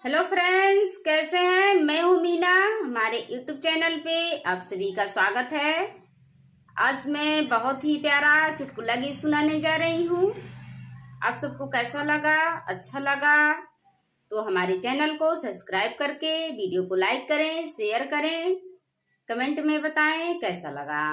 Hello friends, कैसे हैं। मैं हूँ मीना। हमारे यूट्यूब चैनल पे आप सभी का स्वागत है। आज मैं बहुत ही प्यारा चुटकुला गीत सुनाने जा रही हूँ। आप सबको कैसा लगा, अच्छा लगा तो हमारे चैनल को सब्सक्राइब करके वीडियो को लाइक करें, शेयर करें, कमेंट में बताएं कैसा लगा।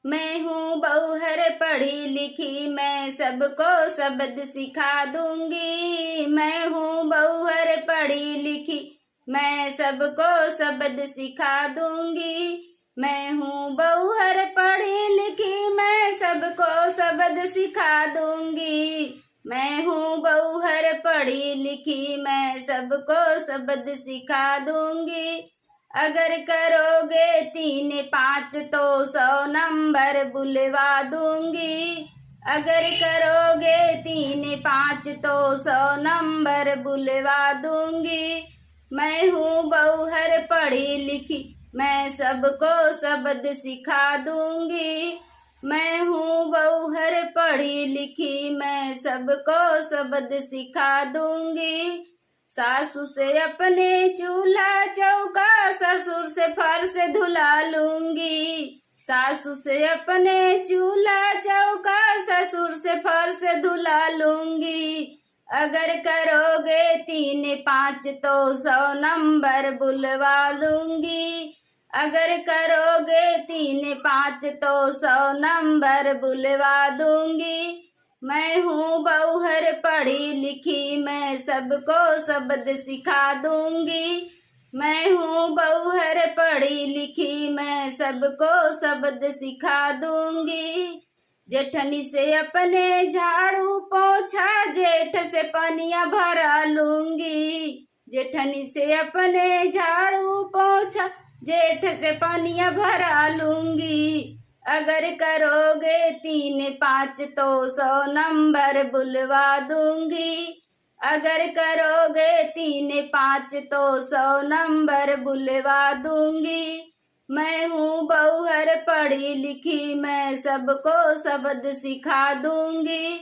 मैं हूँ बहूहर पढ़ी लिखी, मैं सबको शब्द सिखा दूंगी। मैं हूँ बहूहर पढ़ी लिखी, मैं सबको शब्द सिखा दूंगी। मैं हूँ बहूहर पढ़ी लिखी, मैं सबको शब्द सिखा दूंगी। मैं हूँ बहूहर पढ़ी लिखी, मैं सबको शब्द सिखा दूंगी। अगर करोगे 3 5 तो 100 नंबर बुलवा दूंगी। अगर करोगे 3 5 तो 100 नंबर बुलवा दूंगी। मैं हूँ बहूहर पढ़ी लिखी, मैं सबको शब्द सिखा दूंगी। मैं हूँ बहूहर पढ़ी लिखी, मैं सबको शब्द सिखा दूंगी। सासू से अपने चूल्हा चौका, ससुर से फर्श धुला लूंगी। सासू से अपने चूल्हा चौका, ससुर से फर्श धुला लूंगी। अगर करोगे 3 5 तो 100 नंबर बुलवा लूंगी। अगर करोगे 3 5 तो 100 नंबर बुलवा दूंगी। मैं हूँ बहूहर पढ़ी लिखी, मैं सबको शब्द सिखा दूंगी। मैं हूँ बहूहर पढ़ी लिखी, मैं सबको शब्द सिखा दूंगी। जेठनी से अपने झाड़ू पोछा, जेठ से पनिया भरा लूंगी। जेठनी से अपने झाड़ू पोछा, जेठ से पनिया भरा लूंगी। अगर करोगे 3 5 तो 100 नंबर बुलवा दूंगी। अगर करोगे 3 5 तो 100 नंबर बुलवा दूंगी। मैं हूँ बहूहर पढ़ी लिखी, मैं सबको शब्द सिखा दूंगी।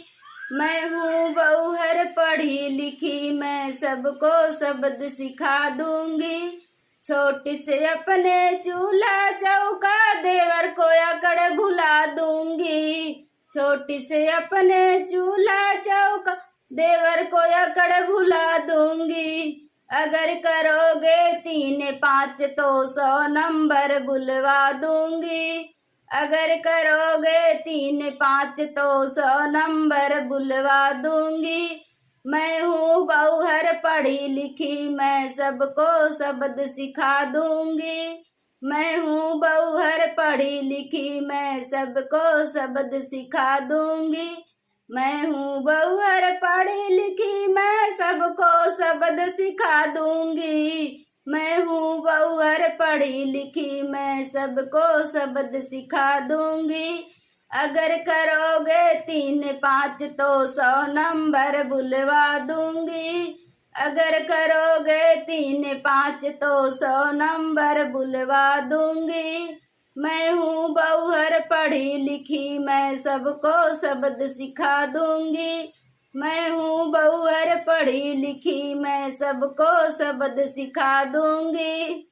मैं हूँ बहूहर पढ़ी लिखी, मैं सबको शब्द सिखा दूंगी। छोटी से अपने चूल्हा चौका, देवर को अकड़ भुला दूंगी। छोटी से अपने चूल्हा चौका, देवर को अकड़ भुला दूंगी। अगर करोगे 3 5 तो 100 नंबर बुलवा दूंगी। अगर करोगे 3 5 तो 100 नंबर बुलवा दूंगी। मैं हूँ बहूहर पढ़ी लिखी, मैं सबको शब्द सिखा दूंगी। मैं हूँ बहूहर पढ़ी लिखी, मैं सबको शब्द सिखा दूंगी। मैं हूँ बहूहर पढ़ी लिखी, मैं सबको शब्द सिखा दूंगी। मैं हूँ बहूहर पढ़ी लिखी, मैं सबको शब्द सिखा दूंगी। अगर करोगे 3 5 तो 100 नंबर बुलवा दूंगी। अगर करोगे 3 5 तो 100 नंबर बुलवा दूंगी। मैं हूँ बहूहर पढ़ी लिखी, मैं सबको शब्द सिखा दूंगी। मैं हूँ बहूहर पढ़ी लिखी, मैं सबको शब्द सिखा दूंगी।